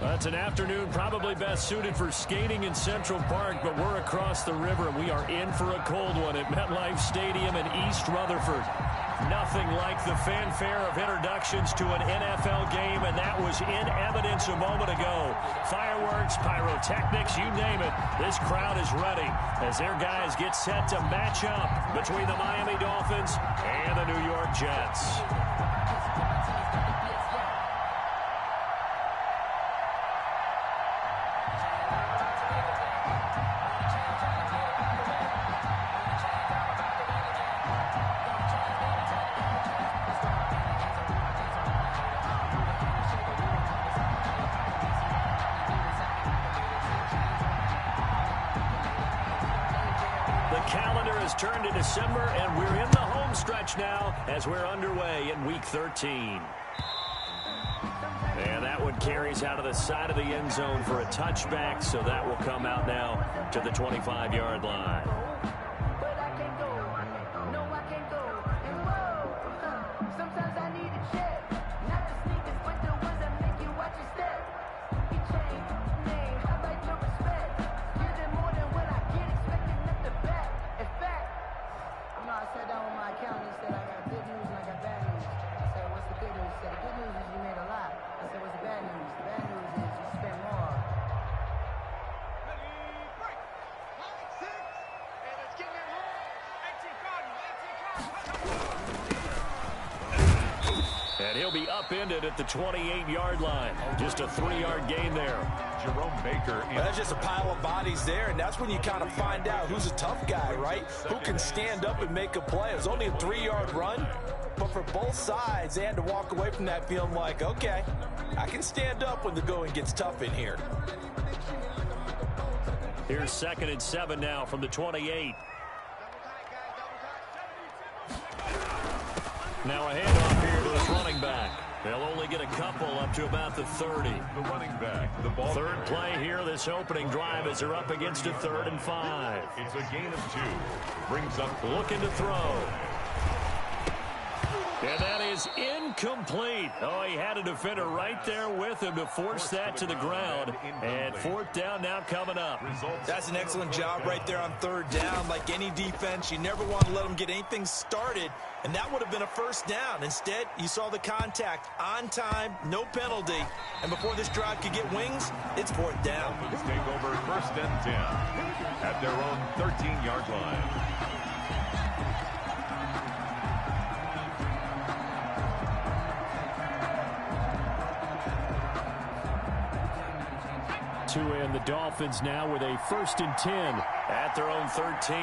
That's an afternoon probably best suited for skating in Central Park, but we're across the river, and we are in for a cold one at MetLife Stadium in East Rutherford. Nothing like the fanfare of introductions to an NFL game, and that was in evidence a moment ago. Fireworks, pyrotechnics, you name it. This crowd is ready as their guys get set to match up between the Miami Dolphins and the New York Jets. Turned to December, and we're in the home stretch now as we're underway in Week 13. And that one carries out of the side of the end zone for a touchback, so that will come out now to the 25-yard line. And he'll be upended at the 28-yard line. Just a 3-yard gain there. Jerome Baker. That's just a pile of bodies there, and that's when you kind of find out who's a tough guy, right? Who can stand up and make a play. It was only a 3-yard run, but for both sides, they had to walk away from that feeling like, okay, I can stand up when the going gets tough in here. Here's 2nd and 7 now from the 28. Now a handoff here to his running back. They'll only get a couple up to about the 30. The running back, the ball. Third play here, this opening drive as they're up against a 3rd and 5. It's a gain of 2. Brings up looking to throw. And that is incomplete. Oh, he had a defender right there with him to force that to the ground. And 4th down now coming up. That's an excellent job right there on 3rd down. Like any defense, you never want to let them get anything started. And that would have been a 1st down. Instead, you saw the contact on time, no penalty. And before this drive could get wings, it's 4th down. Let's take over 1st and 10 at their own 13-yard line. And the Dolphins now with a 1st and 10 at their own 13.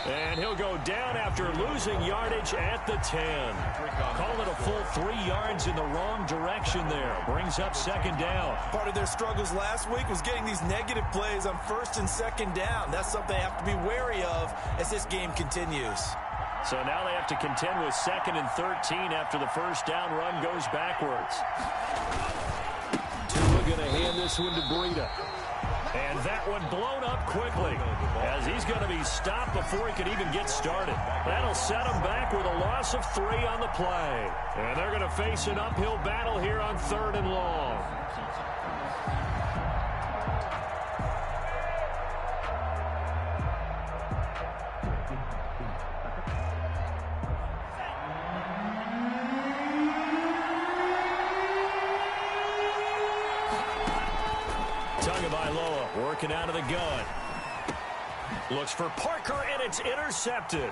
And he'll go down after losing yardage at the 10. Call it a full 3 yards in the wrong direction there. Brings up 2nd down. Part of their struggles last week was getting these negative plays on 1st and 2nd down. That's something they have to be wary of as this game continues. So now they have to contend with 2nd and 13 after the 1st down run goes backwards. Tua going to hand this one to Breida. And that one blown up quickly as he's going to be stopped before he can even get started. That'll set him back with a loss of 3 on the play. And they're going to face an uphill battle here on 3rd and long. Working out of the gun. Looks for Parker, and it's intercepted.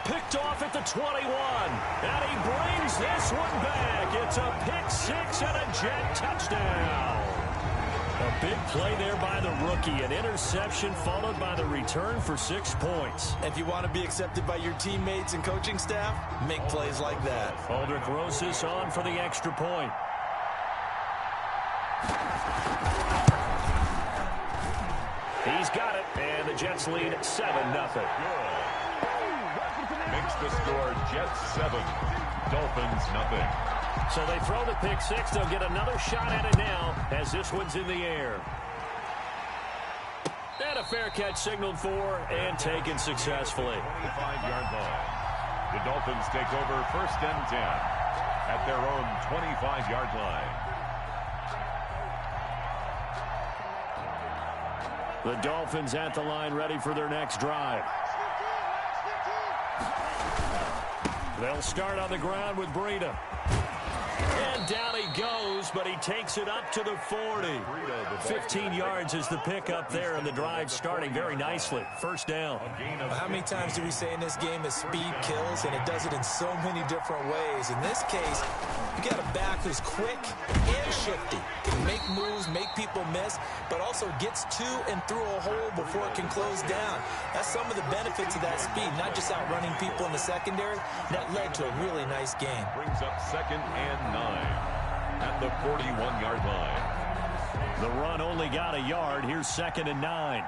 Picked off at the 21. And he brings this one back. It's a pick 6 and a Jet touchdown. A big play there by the rookie. An interception followed by the return for 6 points. If you want to be accepted by your teammates and coaching staff, make plays like that. Aldrich Rosas on for the extra point. He's got it, and the Jets lead 7-0. Makes the score Jets 7, Dolphins nothing. So they throw the pick 6. They'll get another shot at it now as this one's in the air. And a fair catch signaled for and taken successfully. 25-yard line. The Dolphins take over 1st and 10 at their own 25-yard line. The Dolphins at the line, ready for their next drive. They'll start on the ground with Breida. And down he goes, but he takes it up to the 40. 15 yards is the pickup there, and the drive starting very nicely. 1st down. How many times do we say in this game that speed kills, and it does it in so many different ways? In this case, you got a back who's quick and shifty, can make moves, make people miss, but also gets to and through a hole before it can close down. That's some of the benefits of that speed, not just outrunning people in the secondary. That led to a really nice game. Brings up 2nd and 9 at the 41-yard line. The run only got a yard. Here's 2nd and 9.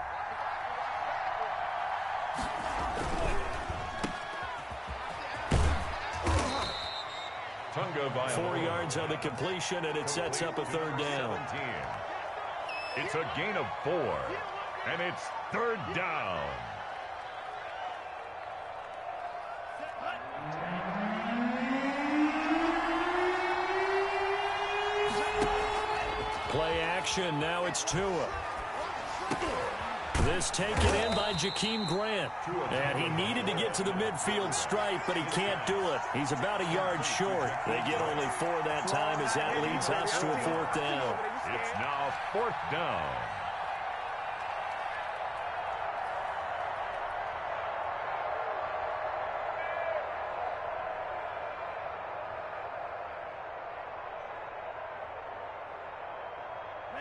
Tunga 4 yards on the completion, and it sets up a 3rd down. 17. It's a gain of 4, and it's 3rd down. Play action. Now it's Tua. This taken in by Jakeem Grant. And he needed to get to the midfield stripe, but he can't do it. He's about a yard short. They get only 4 that time as that leads us to a 4th down. It's now 4th down.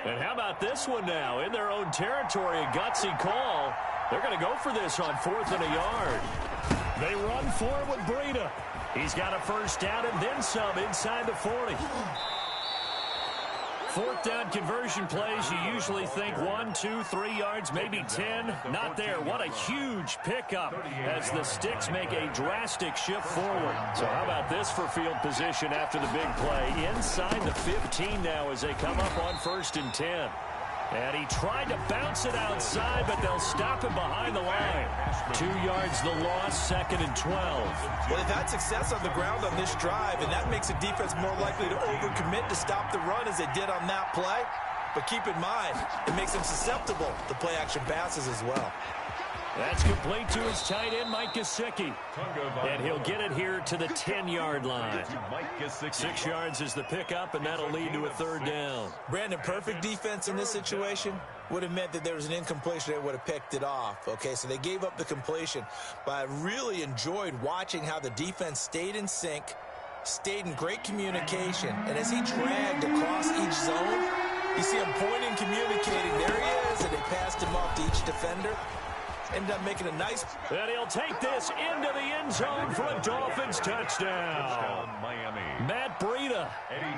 And how about this one now? In their own territory, a gutsy call. They're going to go for this on 4th and a yard. They run for it with Breida. He's got a 1st down and then some inside the 40. 4th down conversion plays, you usually think 1, 2, 3 yards, maybe 10. Not there. What a huge pickup as the Sticks make a drastic shift forward. So how about this for field position after the big play? Inside the 15 now as they come up on 1st and 10. And he tried to bounce it outside, but they'll stop him behind the line. 2 yards the loss, 2nd and 12. Well, they've had success on the ground on this drive, and that makes the defense more likely to overcommit to stop the run as they did on that play. But keep in mind, it makes them susceptible to play-action passes as well. That's complete to his tight end, Mike Gesicki. And he'll get it here to the 10-yard line. 6 yards is the pickup, and that'll lead to a 3rd down. Brandon, perfect defense in this situation would have meant that there was an incompletion that would have picked it off. Okay, so they gave up the completion. But I really enjoyed watching how the defense stayed in sync, stayed in great communication, and as he dragged across each zone, you see him pointing, communicating. There he is, and they passed him off to each defender. Ended up making a nice... And he'll take this into the end zone for a Dolphins touchdown. Miami. Matt Breida,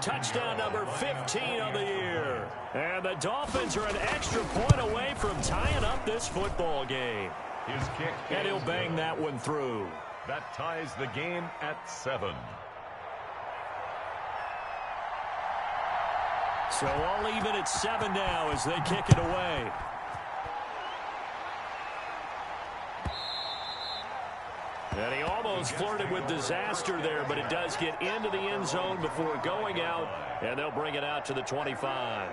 touchdown number 15 of the year. And the Dolphins are an extra point away from tying up this football game. His kick. And he'll bang that one through. That ties the game at 7. So all even at 7 now as they kick it away. And he almost flirted with disaster there, but it does get into the end zone before going out, and they'll bring it out to the 25.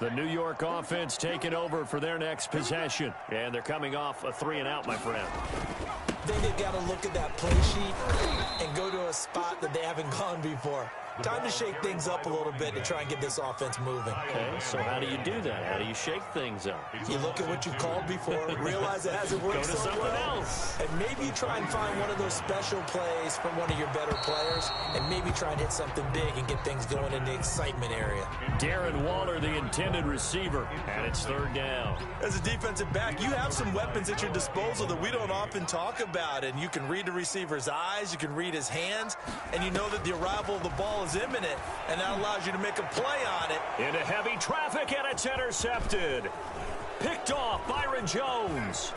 The New York offense taking over for their next possession, and they're coming off a 3-and-out, my friend. I think they've got to look at that play sheet and go to a spot that they haven't gone before. Time to shake things up a little bit to try and get this offense moving. Okay, so how do you do that? How do you shake things up? You look at what you've called before, realize it hasn't worked so well, and maybe you try and find one of those special plays from one of your better players, and maybe try and hit something big and get things going in the excitement area. Darren Waller, the intended receiver, and it's 3rd down. As a defensive back, you have some weapons at your disposal that we don't often talk about, and you can read the receiver's eyes, you can read his hands, and you know that the arrival of the ball is imminent, and that allows you to make a play on it. Into heavy traffic, and it's intercepted. Picked off Byron Jones.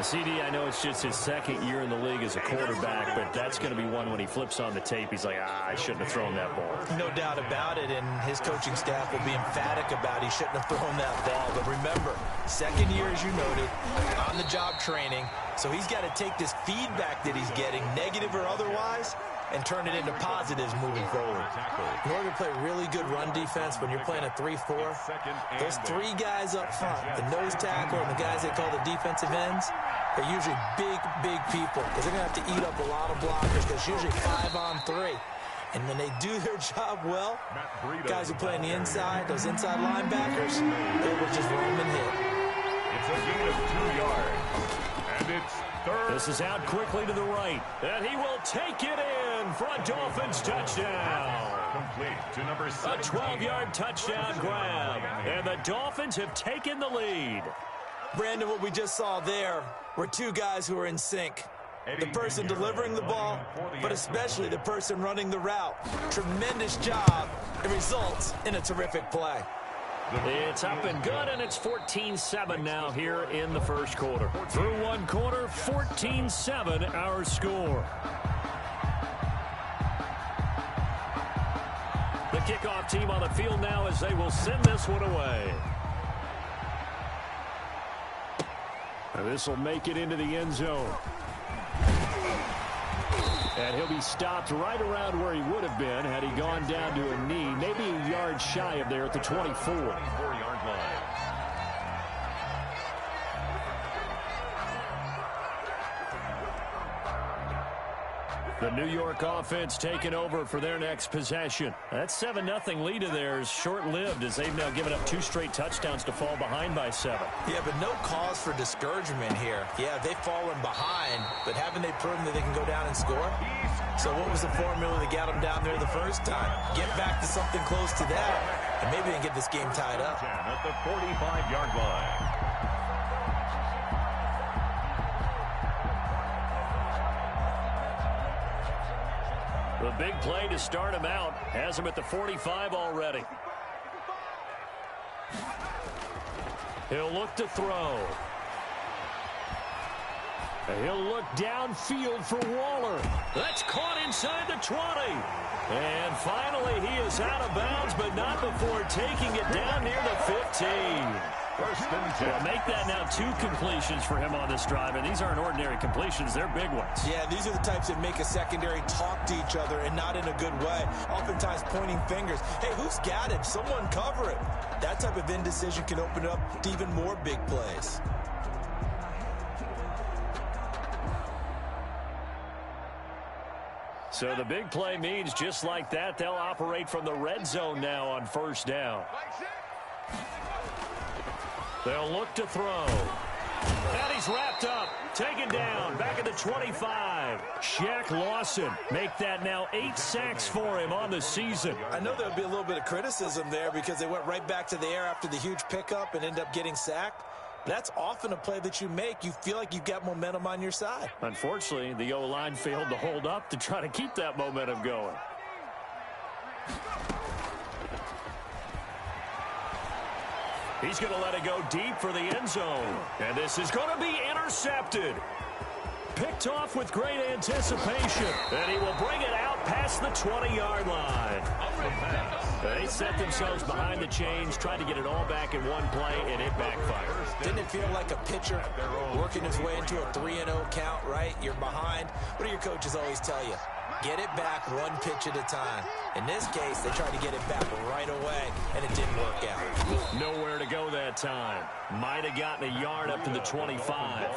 CD, I know it's just his second year in the league as a quarterback, but that's going to be one when he flips on the tape. He's like, I shouldn't have thrown that ball. No doubt about it, and his coaching staff will be emphatic about he shouldn't have thrown that ball. But remember, second year, as you noted, on-the-job training, so he's got to take this feedback that he's getting, negative or otherwise, and turn it into positives moving forward. In order to play really good run defense when you're playing a 3-4, those three guys up front, the nose tackle and the guys they call the defensive ends, they're usually big, big people because they're going to have to eat up a lot of blockers. There's usually 5-on-3. And when they do their job well, guys who play on the inside, those inside linebackers, they will just roam and hit. It's a gain of 2 yards. And it's third. This is out quickly to the right. And he will take it in for a Dolphins touchdown. Complete to number 7. A 12-yard touchdown grab. And the Dolphins have taken the lead. Brandon, what we just saw there were two guys who are in sync. The person delivering the ball, but especially the person running the route. Tremendous job. It results in a terrific play. It's up and good, and it's 14-7 now here in the first quarter. Through one quarter, 14-7 our score. The kickoff team on the field now as they will send this one away. This will make it into the end zone. And he'll be stopped right around where he would have been had he gone down to a knee, maybe a yard shy of there at the 24. 24-yard line. The New York offense taking over for their next possession. That 7-0 lead of theirs short-lived as they've now given up 2 straight touchdowns to fall behind by 7. Yeah, but no cause for discouragement here. Yeah, they've fallen behind, but haven't they proven that they can go down and score? So what was the formula that got them down there the first time? Get back to something close to that, and maybe they can get this game tied up. At the 45-yard line. The big play to start him out has him at the 45 already. He'll look to throw. He'll look downfield for Waller. That's caught inside the 20. And finally he is out of bounds, but not before taking it down near the 15. First and 10. Well, make that now 2 completions for him on this drive, and these aren't ordinary completions. They're big ones. Yeah, these are the types that make a secondary talk to each other and not in a good way. Oftentimes pointing fingers. Hey, who's got it? Someone cover it. That type of indecision can open it up to even more big plays. So the big play means just like that, they'll operate from the red zone now on first down. They'll look to throw. And he's wrapped up. Taken down. Back at the 25. Shaq Lawson. Make that now 8 sacks for him on the season. I know there'll be a little bit of criticism there because they went right back to the air after the huge pickup and ended up getting sacked. That's often a play that you make. You feel like you've got momentum on your side. Unfortunately, the O-line failed to hold up to try to keep that momentum going. He's going to let it go deep for the end zone. And this is going to be intercepted. Picked off with great anticipation. And he will bring it out past the 20-yard line. They set themselves behind the chains, tried to get it all back in one play, and it backfired. Didn't it feel like a pitcher working his way into a 3-0 count, right? You're behind. What do your coaches always tell you? Get it back one pitch at a time. In this case, they tried to get it back right away, and it didn't work out. Nowhere to go that time. Might have gotten a yard up to the 25.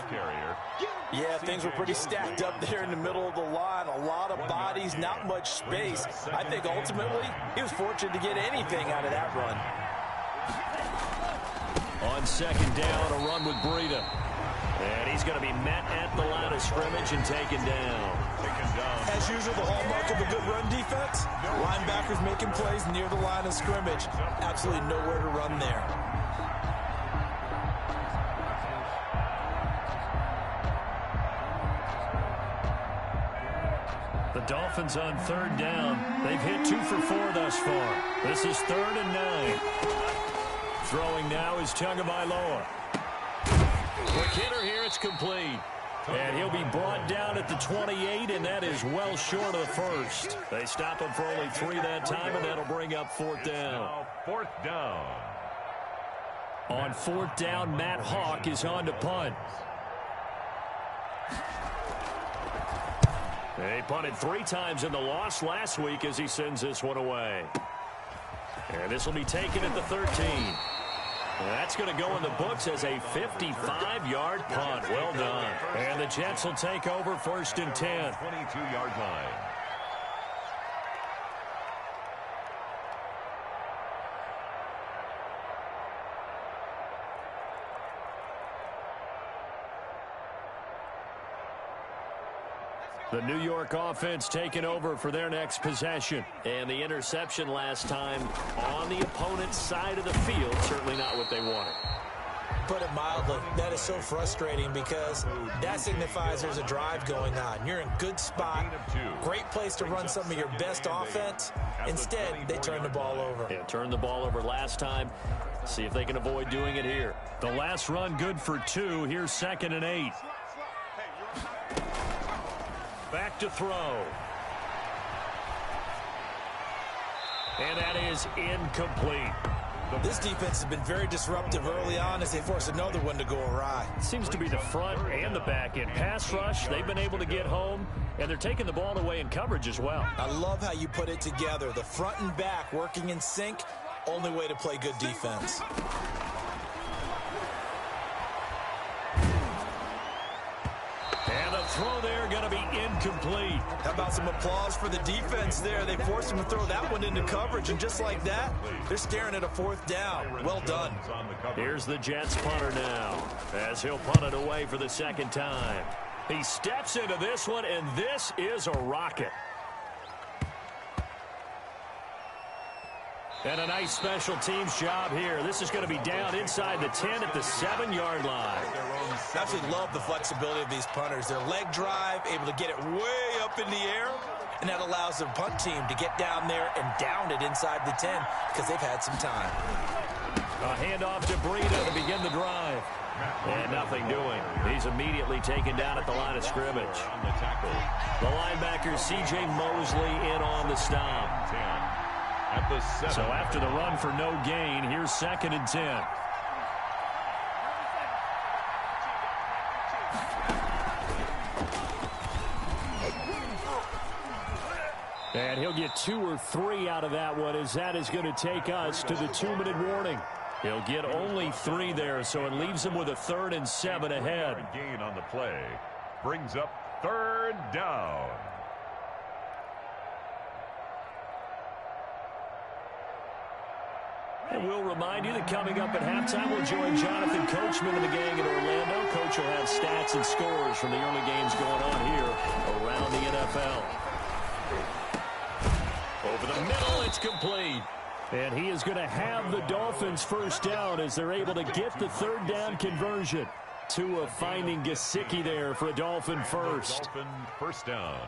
Yeah, things were pretty stacked up there in the middle of the line. A lot of bodies, not much space. I think ultimately he was fortunate to get anything out of that run. On second down, a run with Breida. And he's going to be met at the line of scrimmage and taken down. As usual, the hallmark of a good run defense, linebackers making plays near the line of scrimmage. Absolutely nowhere to run there. The Dolphins on third down. They've hit 2 for 4 thus far. This is 3rd and 9. Throwing now is Tagovailoa. Quick hitter here, it's complete. And he'll be brought down at the 28, and that is well short of the first. They stop him for only 3 that time, and that'll bring up 4th down. Now 4th down. On 4th down, Matt Hawk is on to punt. They punted 3 times in the loss last week as he sends this one away. And this will be taken at the 13. That's going to go in the books as a 55-yard punt. Well done. And the Jets will take over 1st and 10. 22-yard line. The New York offense taking over for their next possession. And the interception last time on the opponent's side of the field, certainly not what they wanted. Put it mildly, that is so frustrating because that signifies there's a drive going on. You're in good spot, great place to run some of your best offense. Instead, they turn the ball over. Yeah, turned the ball over last time. See if they can avoid doing it here. The last run good for 2. Here's 2nd and 8. Back to throw. And that is incomplete. This defense has been very disruptive early on as they force another one to go awry. It seems to be the front and the back end. Pass rush, they've been able to get home, and they're taking the ball away in coverage as well. I love how you put it together. The front and back working in sync, only way to play good defense. And the throw there going to be incomplete. How about some applause for the defense there? They forced him to throw that one into coverage, and just like that, they're staring at a 4th down. Well done. Here's the Jets punter now as he'll punt it away for the 2nd time. He steps into this one, and this is a rocket. And a nice special teams job here. This is going to be down inside the 10 at the 7-yard line. I absolutely love the flexibility of these punters. Their leg drive, able to get it way up in the air, and that allows their punt team to get down there and down it inside the 10 because they've had some time. A handoff to Breida to begin the drive. And nothing doing. He's immediately taken down at the line of scrimmage. The linebacker, C.J. Mosley, in on the stop. At the 7. So after the run for no gain, here's 2nd and 10. And he'll get 2 or 3 out of that one, as that is going to take us to the 2-minute warning. He'll get only 3 there, so it leaves him with a 3rd and 7 ahead. Gain on the play brings up 3rd down. And we'll remind you that coming up at halftime, we'll join Jonathan Coachman and the gang in Orlando. Coach will have stats and scores from the early games going on here around the NFL. Over the middle, it's complete. And he is going to have the Dolphins 1st down as they're able to get the 3rd down conversion. Tua finding Gesicki there for a Dolphin 1st. Dolphin 1st down.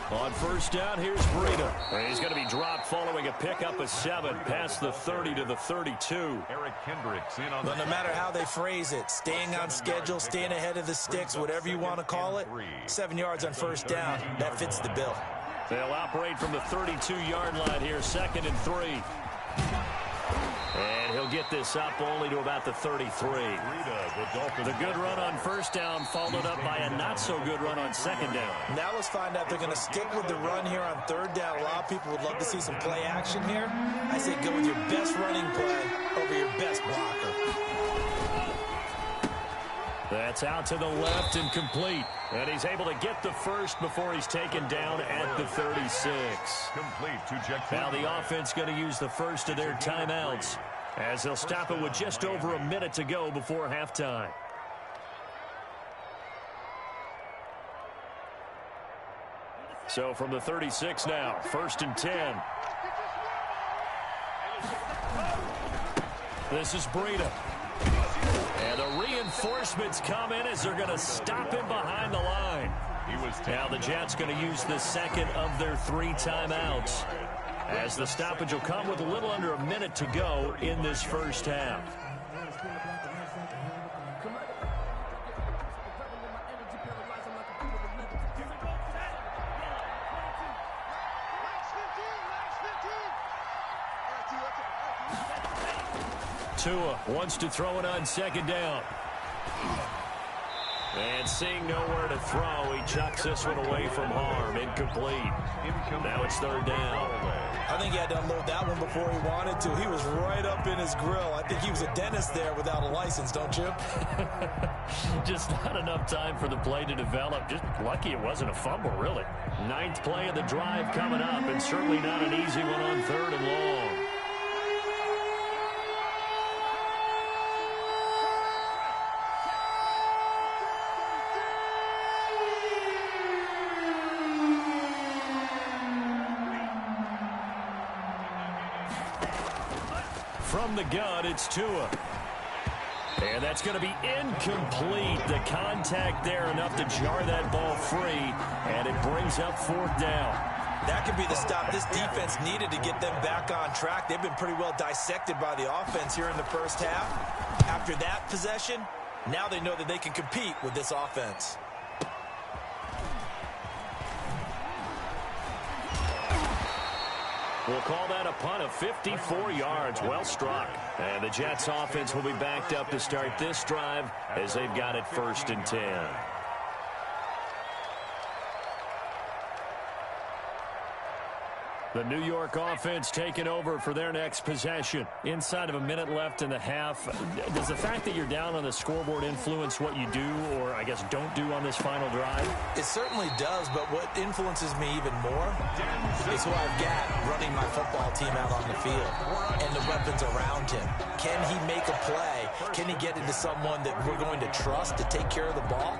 On 1st down, here's Breida. He's going to be dropped following a pickup of 7 past the 30 to the 32. Eric Kendricks in on the... But no matter how they phrase it, staying on schedule, staying ahead of the sticks, whatever you want to call it, 7 yards on 1st down, that fits the bill. They'll operate from the 32-yard line here, 2nd and 3. And he'll get this up only to about the 33. The good run on 1st down followed up by a not-so-good run on 2nd down. Now let's find out if they're going to stick with the run here on 3rd down. A lot of people would love to see some play action here. I say go with your best running play over your best blocker. That's out to the left and complete. And he's able to get the 1st before he's taken down at the 36. Complete to Jack. Now the offense going to use the 1st of their timeouts as they'll stop it with just over a minute to go before halftime. So from the 36 now, 1st and 10. This is Breida. And the reinforcements come in as they're going to stop him behind the line. Now the Jets going to use the second of their 3 timeouts, as the stoppage will come with a little under a minute to go in this first half. Tua wants to throw it on second down. And seeing nowhere to throw, he chucks this one away from harm. Incomplete. Now it's third down. I think he had to unload that one before he wanted to. He was right up in his grill. I think he was a dentist there without a license, don't you? Just not enough time for the play to develop. Just lucky it wasn't a fumble, really. 9th play of the drive coming up, and certainly not an easy one on 3rd and long. From the gun, it's Tua. And that's going to be incomplete. The contact there enough to jar that ball free, and it brings up 4th down. That could be the stop this defense needed to get them back on track. They've been pretty well dissected by the offense here in the first half. After that possession, now they know that they can compete with this offense. We'll call that a punt of 54 yards. Well struck. And the Jets offense will be backed up to start this drive as they've got it 1st and 10. The New York offense taking over for their next possession. Inside of a minute left in the half. Does the fact that you're down on the scoreboard influence what you do, or I guess don't do on this final drive? It certainly does, but what influences me even more is who I've got running my football team out on the field and the weapons around him. Can he make a play? Can he get into someone that we're going to trust to take care of the ball?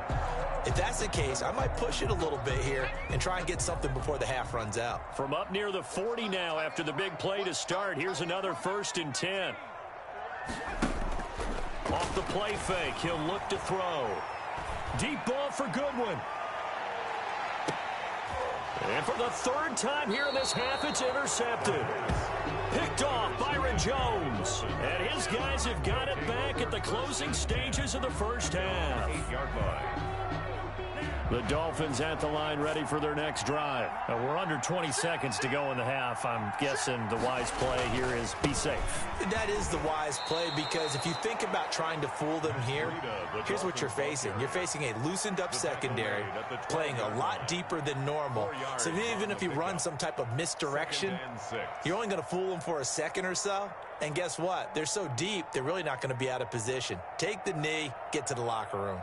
If that's the case, I might push it a little bit here and try and get something before the half runs out. From up near the 40 now after the big play to start. Here's another 1st and 10. Off the play fake, he'll look to throw. Deep ball for Goodwin. And for the 3rd time here in this half, it's intercepted. Picked off Byron Jones. And his guys have got it back at the closing stages of the first half. 8-yard line. The Dolphins at the line ready for their next drive. We're under 20 seconds to go in the half. I'm guessing the wise play here is be safe. That is the wise play, because if you think about trying to fool them here, here's what you're facing. You're facing a loosened up secondary, playing a lot deeper than normal. So even if you run some type of misdirection, you're only going to fool them for a second or so. And guess what? They're so deep, they're really not going to be out of position. Take the knee, get to the locker room.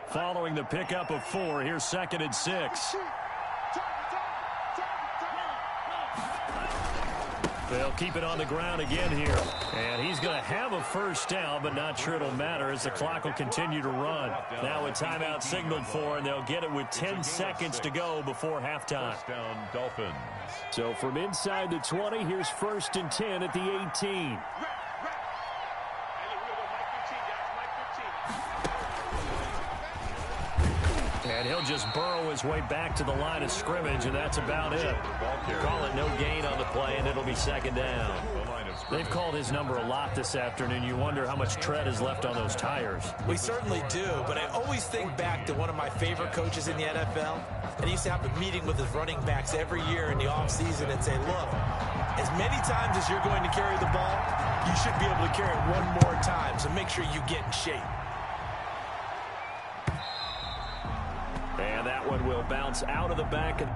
Following the pickup of 4, here's 2nd and 6. They'll keep it on the ground again here. And he's going to have a 1st down, but not sure it'll matter as the clock will continue to run. Now a timeout signaled for, and they'll get it with 10 seconds to go before halftime. 1st down, Dolphins. So from inside the 20, here's 1st and 10 at the 18. And he'll just burrow his way back to the line of scrimmage, and that's about it. Call it no gain on the play, and it'll be 2nd down. They've called his number a lot this afternoon. You wonder how much tread is left on those tires. We certainly do, but I always think back to one of my favorite coaches in the NFL, and he used to have a meeting with his running backs every year in the offseason and say, look, as many times as you're going to carry the ball, you should be able to carry it one more time, so make sure you get in shape. And that one will bounce out of the back.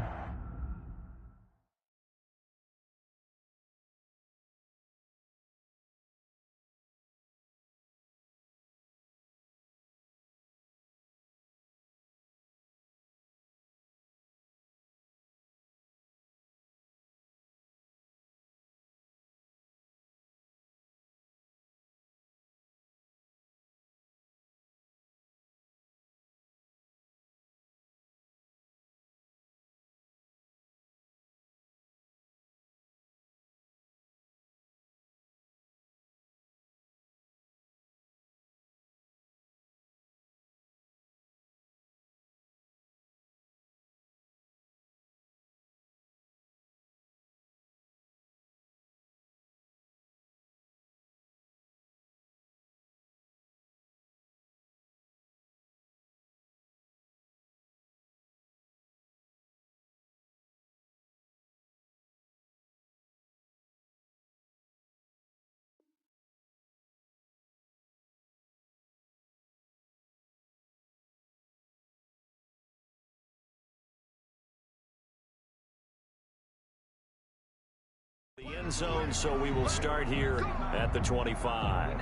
End zone, so we will start here at the 25.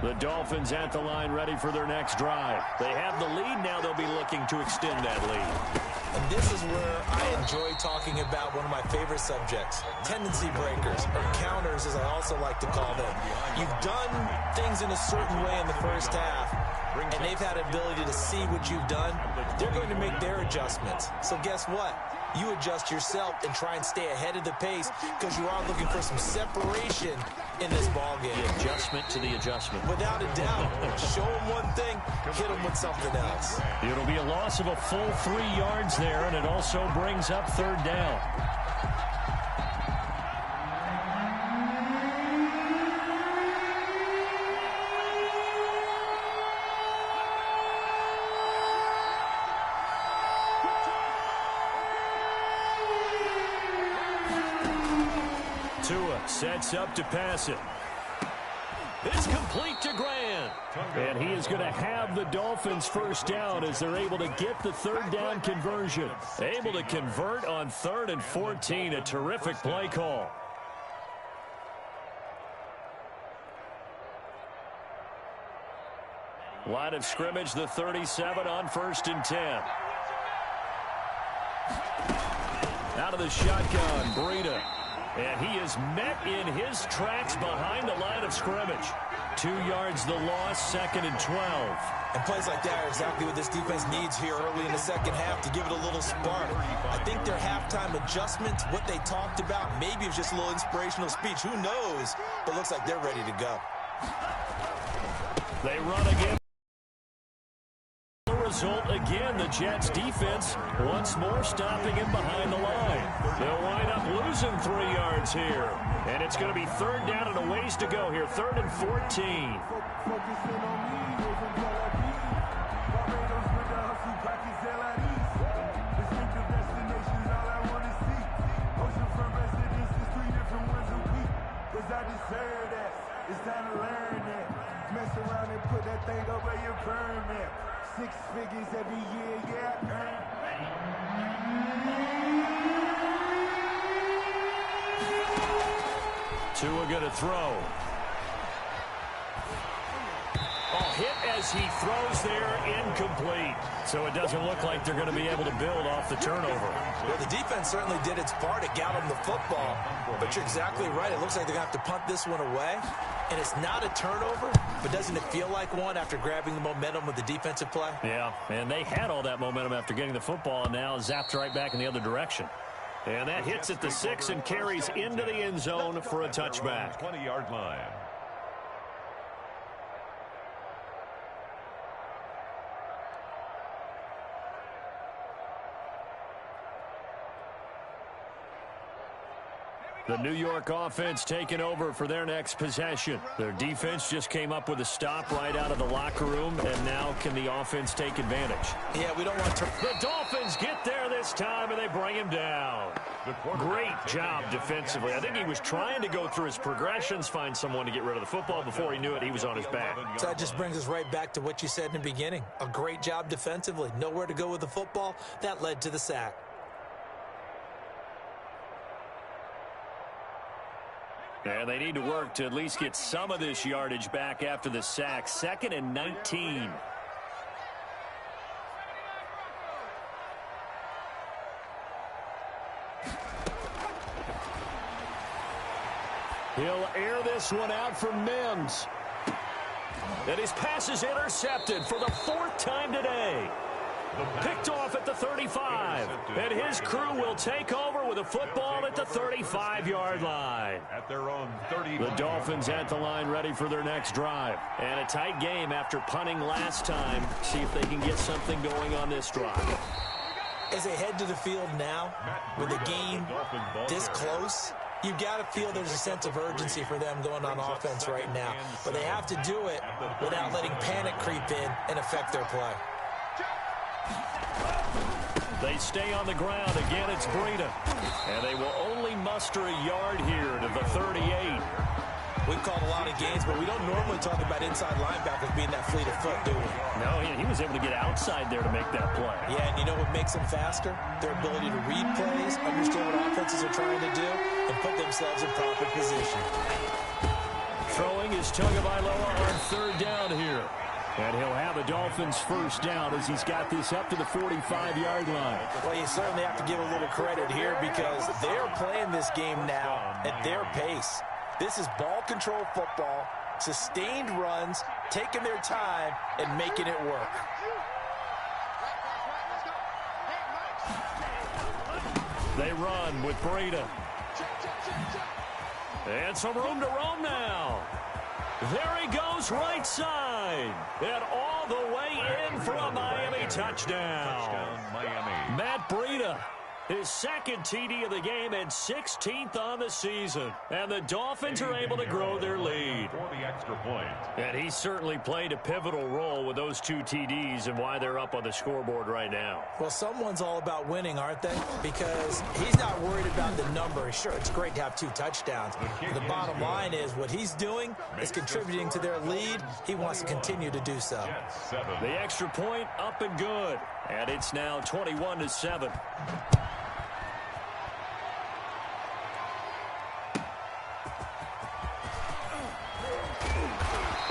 The Dolphins at the line, ready for their next drive. They have the lead. Now they'll be looking to extend that lead. And this is where I enjoy talking about one of my favorite subjects, tendency breakers, or counters as I also like to call them. You've done things in a certain way in the first half, and they've had an ability to see what you've done. They're going to make their adjustments. So guess what? You adjust yourself and try and stay ahead of the pace because you are looking for some separation in this ball game. The adjustment to the adjustment. Without a doubt. Show them one thing, hit them with something else. It'll be a loss of a full 3 yards there, and it also brings up third down. Tua sets up to pass it. It's complete to Grant. And he is going to have the Dolphins first down as they're able to get the third down conversion. Able to convert on 3rd and 14. A terrific play call. Line of scrimmage, the 37 on 1st and 10. Out of the shotgun, Breida. And he is met in his tracks behind the line of scrimmage. 2 yards the loss, 2nd and 12. And plays like that are exactly what this defense needs here early in the second half to give it a little spark. I think their halftime adjustment, what they talked about, maybe it's just a little inspirational speech. Who knows? But looks like they're ready to go. They run again. Result again, the Jets defense once more stopping him behind the line. They'll wind up losing 3 yards here. And it's going to be third down and a ways to go here. 3rd and 14. It's time to learn that. Mess around and put that thing over your permit. 6 figures every year, yeah. Tua going to throw. Hit as he throws there, incomplete. So it doesn't look like they're going to be able to build off the turnover. Well, the defense certainly did its part. It got them the football. But you're exactly right. It looks like they're going to have to punt this one away. And it's not a turnover, but doesn't it feel like one after grabbing the momentum with the defensive play? Yeah, and they had all that momentum after getting the football, and now zapped right back in the other direction. And that hits at the 6 and carries into the end zone for a touchback. 20-yard line. The New York offense taking over for their next possession. Their defense just came up with a stop right out of the locker room, and now can the offense take advantage? Yeah, we don't want to. The Dolphins get there this time, and they bring him down. Great job defensively. I think he was trying to go through his progressions, find someone to get rid of the football. Before he knew it, he was on his back. So that just brings us right back to what you said in the beginning. A great job defensively. Nowhere to go with the football. That led to the sack. And they need to work to at least get some of this yardage back after the sack. 2nd and 19. He'll air this one out for Mims. And his pass is intercepted for the 4th time today. Picked off at the 35. And his crew will take over with a football at the 35-yard line. At their own 30. The Dolphins at the line ready for their next drive. And a tight game after punting last time. See if they can get something going on this drive. As they head to the field now, with the game this close, you've got to feel there's a sense of urgency for them going on offense right now. But they have to do it without letting panic creep in and affect their play. They stay on the ground. Again, it's Breida. And they will only muster a yard here to the 38. We've called a lot of games, but we don't normally talk about inside linebackers being that fleet of foot, do we? No, he was able to get outside there to make that play. Yeah, and you know what makes them faster? Their ability to read plays, understand what offenses are trying to do, and put themselves in proper position. Throwing is Tagovailoa on third down here. And he'll have a Dolphins first down as he's got this up to the 45-yard line. Well, you certainly have to give a little credit here because they're playing this game now at their pace. This is ball control football, sustained runs, taking their time, and making it work. They run with Breida. And some room to roam now. There he goes right side. And all the way in for a Miami touchdown. Miami. Matt Breida, his second TD of the game and 16th on the season. And the Dolphins are able to grow their lead. For the extra point. And he certainly played a pivotal role with those 2 TDs and why they're up on the scoreboard right now. Well, someone's all about winning, aren't they? Because he's not worried about the number. Sure, it's great to have 2 touchdowns. The bottom line is what he's doing is contributing to their lead. He wants to continue to do so. The extra point up and good. And it's now 21-7.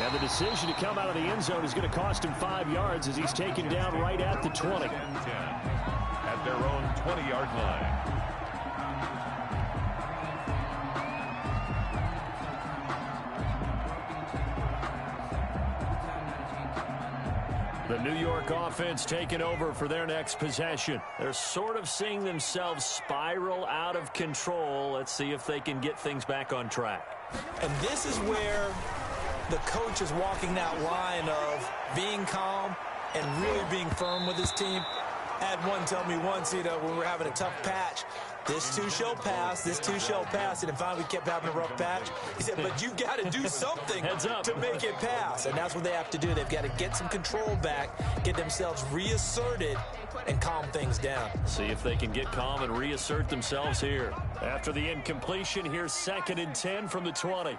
And the decision to come out of the end zone is going to cost him 5 yards as he's taken down right at the 20. 10 at their own 20-yard line. The New York offense taking over for their next possession. They're sort of seeing themselves spiral out of control. Let's see if they can get things back on track. And this is where the coach is walking that line of being calm and really being firm with his team. I had one tell me once, when we were having a tough patch, this too shall pass, this too shall pass, and then finally we kept having a rough patch. He said, but you've got to do something to make it pass, and that's what they have to do. They've got to get some control back, get themselves reasserted, and calm things down. See if they can get calm and reassert themselves here. After the incompletion, here's 2nd and 10 from the 20.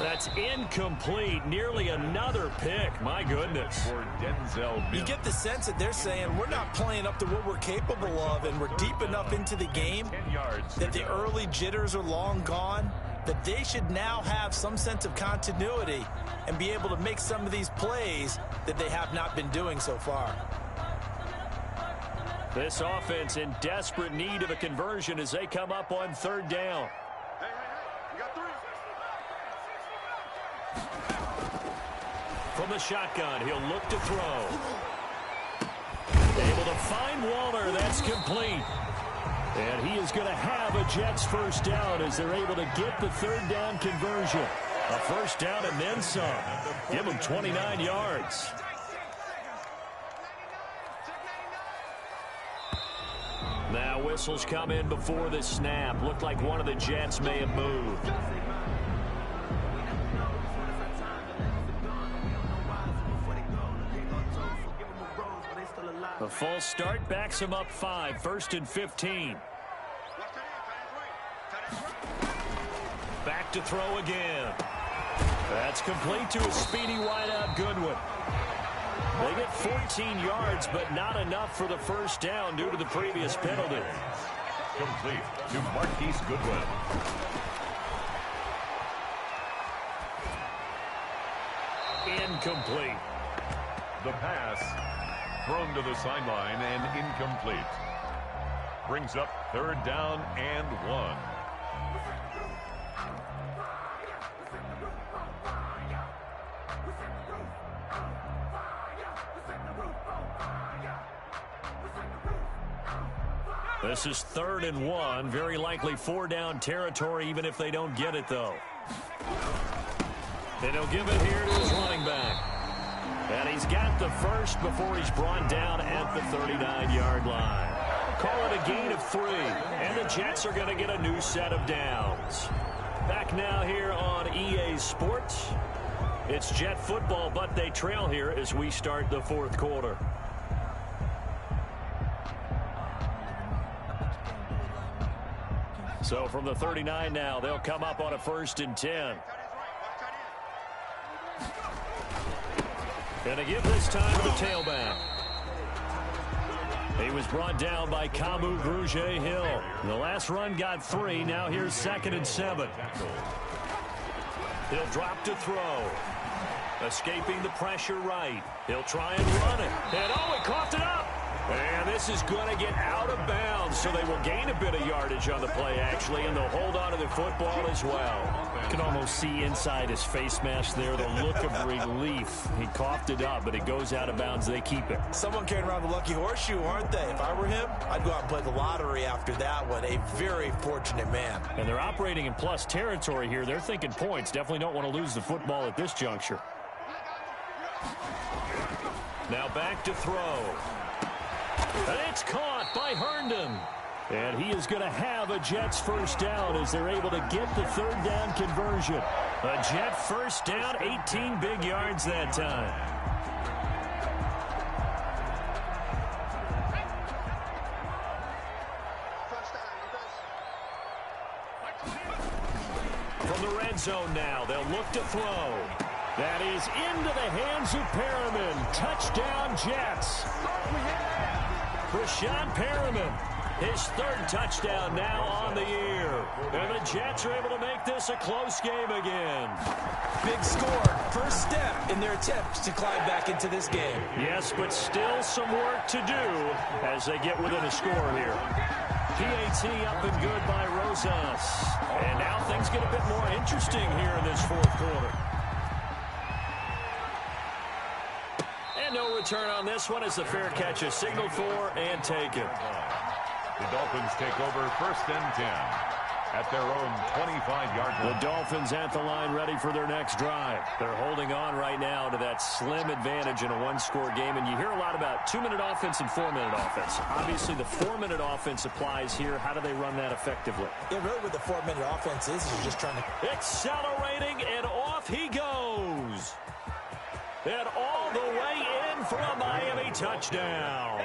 That's incomplete. Nearly another pick. My goodness. For Denzel. You get the sense that they're saying we're not playing up to what we're capable of, and we're deep enough into the game 10 yards that the early jitters are long gone, that they should now have some sense of continuity and be able to make some of these plays that they have not been doing so far. This offense in desperate need of a conversion as they come up on 3rd down. From the shotgun, he'll look to throw. Able to find Waller. That's complete. And he is going to have a Jets first down as they're able to get the 3rd down conversion. A first down and then some. Give them 29 yards. Now whistles come in before the snap. Looked like one of the Jets may have moved. A false start backs him up 5. 1st and 15. Back to throw again. That's complete to a speedy wideout Goodwin. They get 14 yards, but not enough for the first down due to the previous penalty. Complete to Marquise Goodwin. Incomplete. The pass thrown to the sideline and incomplete. Brings up 3rd down and 1. This is 3rd and 1. Very likely 4 down territory, even if they don't get it, though. And he'll give it here to his running back. And he's got the first before he's brought down at the 39-yard line. Call it a gain of 3. And the Jets are going to get a new set of downs. Back now here on EA Sports. It's Jet football, but they trail here as we start the 4th quarter. So from the 39 now, they'll come up on a 1st and 10. And to give this time to the tailback. He was brought down by Kamu Grugier-Hill. The last run got 3. Now here's 2nd and 7. He'll drop to throw. Escaping the pressure right. He'll try and run it. And oh, he coughed it up. And this is going to get out of bounds, so they will gain a bit of yardage on the play, actually, and they'll hold on to the football as well. You can almost see inside his face mask there the look of relief. He coughed it up, but it goes out of bounds. They keep it. Someone carrying around the lucky horseshoe, aren't they? If I were him, I'd go out and play the lottery after that one. A very fortunate man. And they're operating in plus territory here. They're thinking points. Definitely don't want to lose the football at this juncture. Now back to throw. And it's caught by Herndon. And he is going to have a Jets 1st down as they're able to get the 3rd down conversion. A Jet 1st down, 18 big yards that time. From the red zone now, they'll look to throw. That is into the hands of Perriman. Touchdown, Jets. Rashawn Perriman, his 3rd touchdown now on the year. And the Jets are able to make this a close game again. Big score. First step in their attempts to climb back into this game. Yes, but still some work to do as they get within a score here. PAT up and good by Rosas. And now things get a bit more interesting here in this 4th quarter. No return on this one as the fair catch is signaled for and taken. The Dolphins take over 1st and 10 at their own 25-yard line. The Dolphins at the line ready for their next drive. They're holding on right now to that slim advantage in a 1-score game, and you hear a lot about 2-minute offense and 4-minute offense. Obviously, the 4-minute offense applies here. How do they run that effectively? Yeah, really what the 4-minute offense is you're just trying to... Accelerating, and off he goes. And all the way in for a Miami touchdown.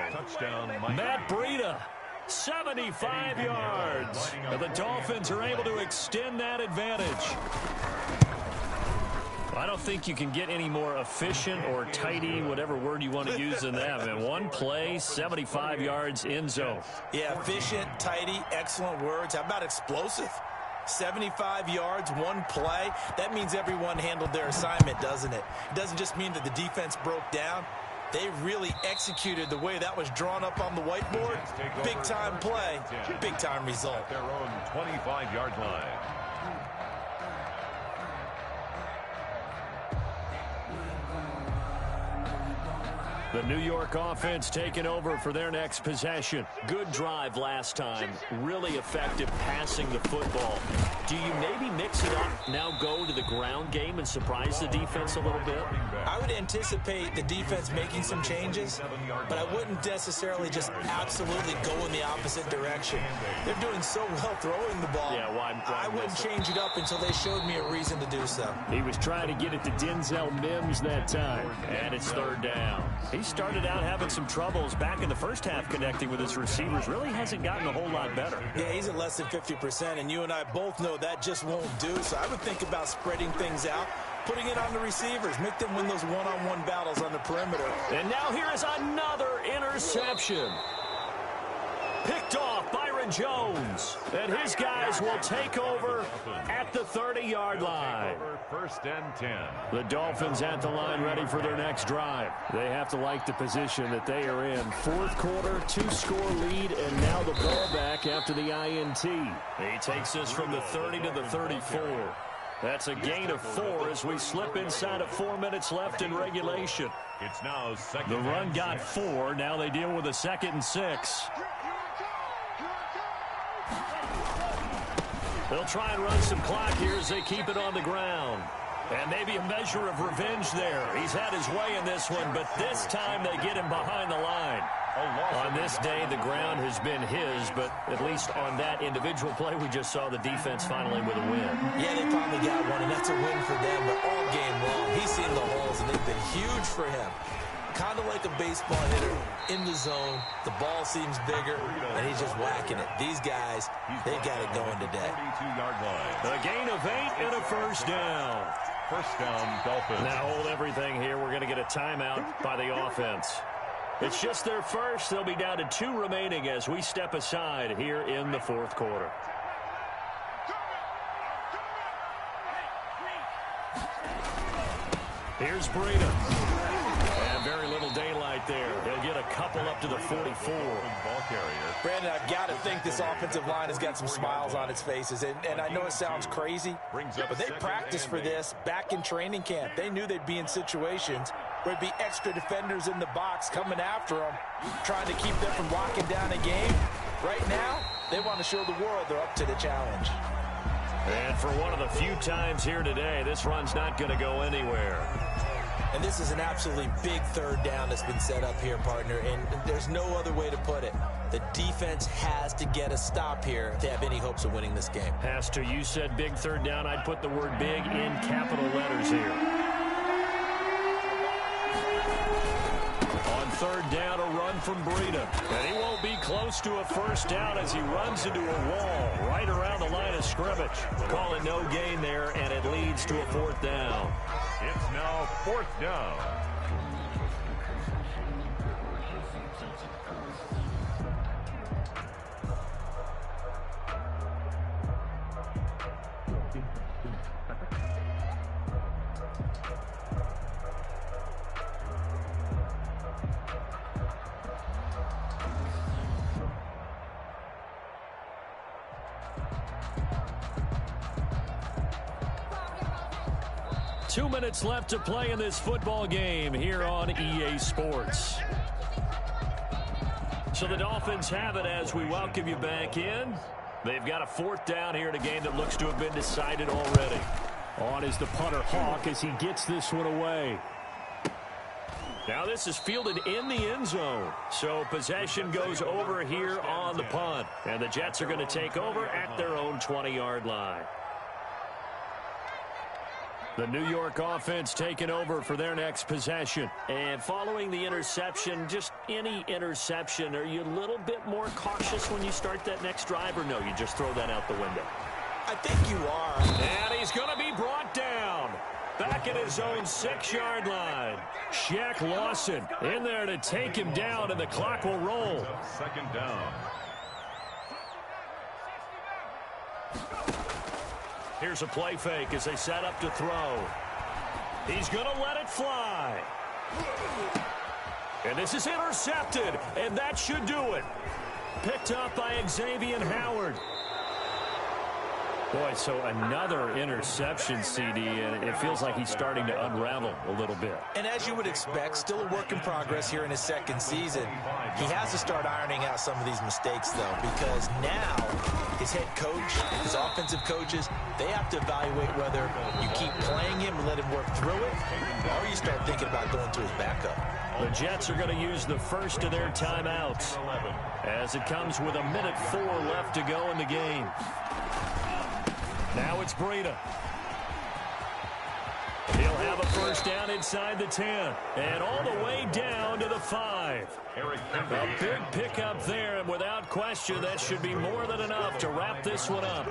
Matt Breida, 75 yards. And the Dolphins are able to extend that advantage. I don't think you can get any more efficient or tidy, whatever word you want to use in that. And one play, 75 yards in zone. Yeah, efficient, tidy, excellent words. How about explosive? 75 yards, one play. That means everyone handled their assignment, doesn't it? It doesn't just mean that the defense broke down. They really executed the way that was drawn up on the whiteboard. Big-time play, big-time result. Their own 25-yard line. The New York offense taking over for their next possession. Good drive last time. Really effective passing the football. Do you maybe mix it up, now go to the ground game and surprise the defense a little bit? I would anticipate the defense making some changes, but I wouldn't necessarily just absolutely go in the opposite direction. They're doing so well throwing the ball. Yeah, I wouldn't change it up until they showed me a reason to do so. He was trying to get it to Denzel Mims that time, and it's 3rd down. He started out having some troubles back in the first half connecting with his receivers. Really hasn't gotten a whole lot better. Yeah, he's at less than 50%, and you and I both know that just won't do. So I would think about spreading things out, putting it on the receivers, make them win those one-on-one battles on the perimeter. And now here is another interception. Picked off Byron Jones. And his guys will take over at the 30-yard line. 1st and 10. The Dolphins at the line ready for their next drive. They have to like the position that they are in. 4th quarter, 2-score lead, and now the ball back after the INT. He takes this from the 30 to the 34. That's a gain of 4 as we slip inside of 4 minutes left in regulation. It's now 2nd. The run got 4. Now they deal with a 2nd and 6. They'll try and run some clock here as they keep it on the ground. And maybe a measure of revenge there. He's had his way in this one, but this time they get him behind the line. On this day, the ground has been his, but at least on that individual play, we just saw the defense finally with a win. Yeah, they finally got one, and that's a win for them, but all game long, he's seen the holes, and they've been huge for him. kind of like a baseball hitter in the zone. The ball seems bigger, and he's just whacking it. These guys, they got it going today. 42-yard line. A gain of 8 and a first down. First down, Dolphins. Now hold everything here. We're going to get a timeout by the offense. It's just their first. They'll be down to 2 remaining as we step aside here in the fourth quarter. Here's Breida. And very little daylight there. He'll get a couple up to the 44. Ball carrier. Brandon, I've got to think this offensive line has got some smiles on its faces. And I know it sounds crazy, but they practiced for this back in training camp. They knew they'd be in situations where there'd be extra defenders in the box coming after them, trying to keep them from locking down a game. Right now, they want to show the world they're up to the challenge. And for one of the few times here today, this run's not going to go anywhere. And this is an absolutely big third down that's been set up here, partner, and there's no other way to put it. The defense has to get a stop here to have any hopes of winning this game. Has to. You said big third down. I'd put the word big in capital letters here. On third down, a run from Breida. And he won't be close to a first down as he runs into a wall right around the line of scrimmage. Call it no gain there, and it leads to a fourth down. It's now fourth down. Two minutes left to play in this football game here on EA Sports. So the Dolphins have it as we welcome you back in. They've got a fourth down here in a game that looks to have been decided already. On is the punter Hawk as he gets this one away. Now this is fielded in the end zone. So possession goes over here on the punt. And the Jets are going to take over at their own 20-yard line. The New York offense taking over for their next possession. And following the interception, just any interception, are you a little bit more cautious when you start that next drive, or no, you just throw that out the window? I think you are. And he's going to be brought down. Back at his own 6-yard line. Shaq Lawson in there to take him down, and the clock will roll. Second down. Here's a play fake as they set up to throw. He's going to let it fly. And this is intercepted, and that should do it. Picked up by Xavier Howard. Boy, so another interception, CD, and it feels like he's starting to unravel a little bit. And as you would expect, still a work in progress here in his second season. He has to start ironing out some of these mistakes, though, because now his head coach, his offensive coaches, they have to evaluate whether you keep playing him and let him work through it, or you start thinking about going to his backup. The Jets are going to use the first of their timeouts as it comes with 1:04 left to go in the game. Now it's Breida. He'll have a first down inside the 10 and all the way down to the 5. A big pickup there, and without question, that should be more than enough to wrap this one up.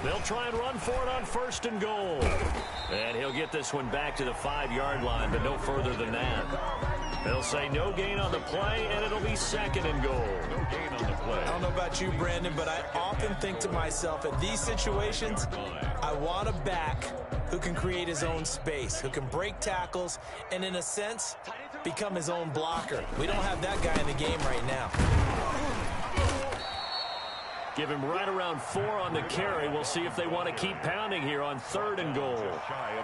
They'll try and run for it on first and goal. And he'll get this one back to the 5-yard line, but no further than that. They'll say no gain on the play, and it'll be second and goal. No gain on the play. I don't know about you, Brandon, but I often think to myself, in these situations, I want a back who can create his own space, who can break tackles, and in a sense, become his own blocker. We don't have that guy in the game right now. Give him right around 4 on the carry. We'll see if they want to keep pounding here on third and goal.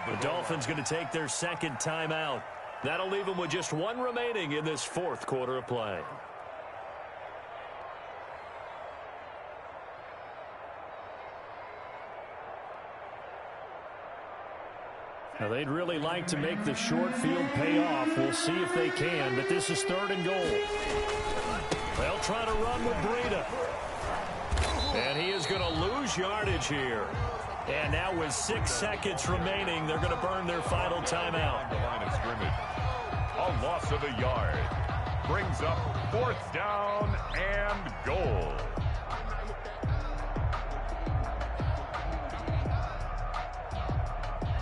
The Dolphins going to take their second timeout. That'll leave them with just 1 remaining in this fourth quarter of play. Now, they'd really like to make the short field pay off. We'll see if they can, but this is third and goal. They'll try to run with Breida. And he is going to lose yardage here. And now with 6 seconds remaining, they're going to burn their final timeout. The line of scrimmage. A loss of a yard. Brings up 4th down and goal.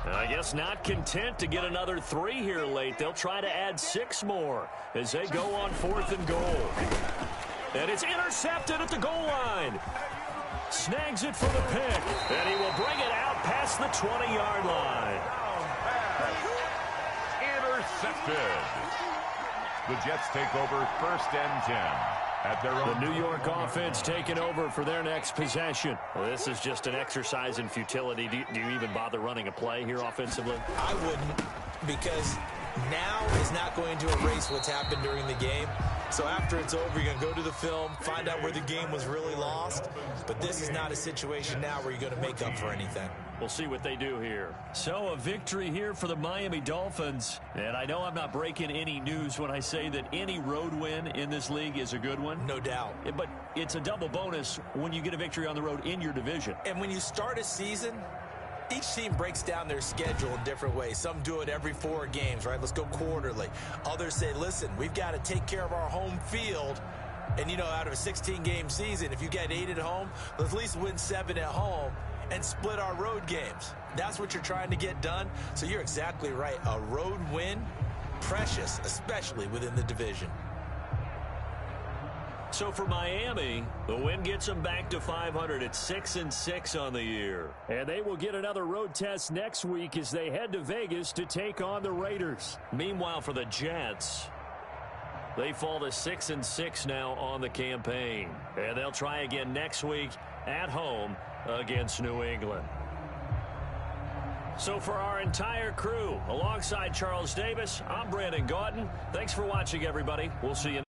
I guess not content to get another 3 here late. They'll try to add 6 more as they go on 4th and goal. And it's intercepted at the goal line. Snags it for the pick. And he will bring it out past the 20-yard line. Intercepted. The Jets take over 1st and 10 at their own. The New York offense taking over for their next possession. Well, this is just an exercise in futility. Do you even bother running a play here offensively? I wouldn't, because now is not going to erase what's happened during the game. So after it's over, you're going to go to the film, find out where the game was really lost. But this is not a situation now where you're going to make up for anything. We'll see what they do here. So a victory here for the Miami Dolphins. And I know I'm not breaking any news when I say that any road win in this league is a good one. No doubt. But it's a double bonus when you get a victory on the road in your division. And when you start a season, each team breaks down their schedule in different ways. Some do it every 4 games, right? Let's go quarterly. Others say, listen, we've got to take care of our home field. And, you know, out of a 16-game season, if you get 8 at home, let's at least win 7 at home and split our road games. That's what you're trying to get done. So you're exactly right. A road win, precious, especially within the division. So for Miami, the win gets them back to 500 at 6-6 on the year. And they will get another road test next week as they head to Vegas to take on the Raiders. Meanwhile, for the Jets, they fall to 6-6 now on the campaign. And they'll try again next week at home against New England. So for our entire crew, alongside Charles Davis, I'm Brandon Gaudin. Thanks for watching, everybody. We'll see you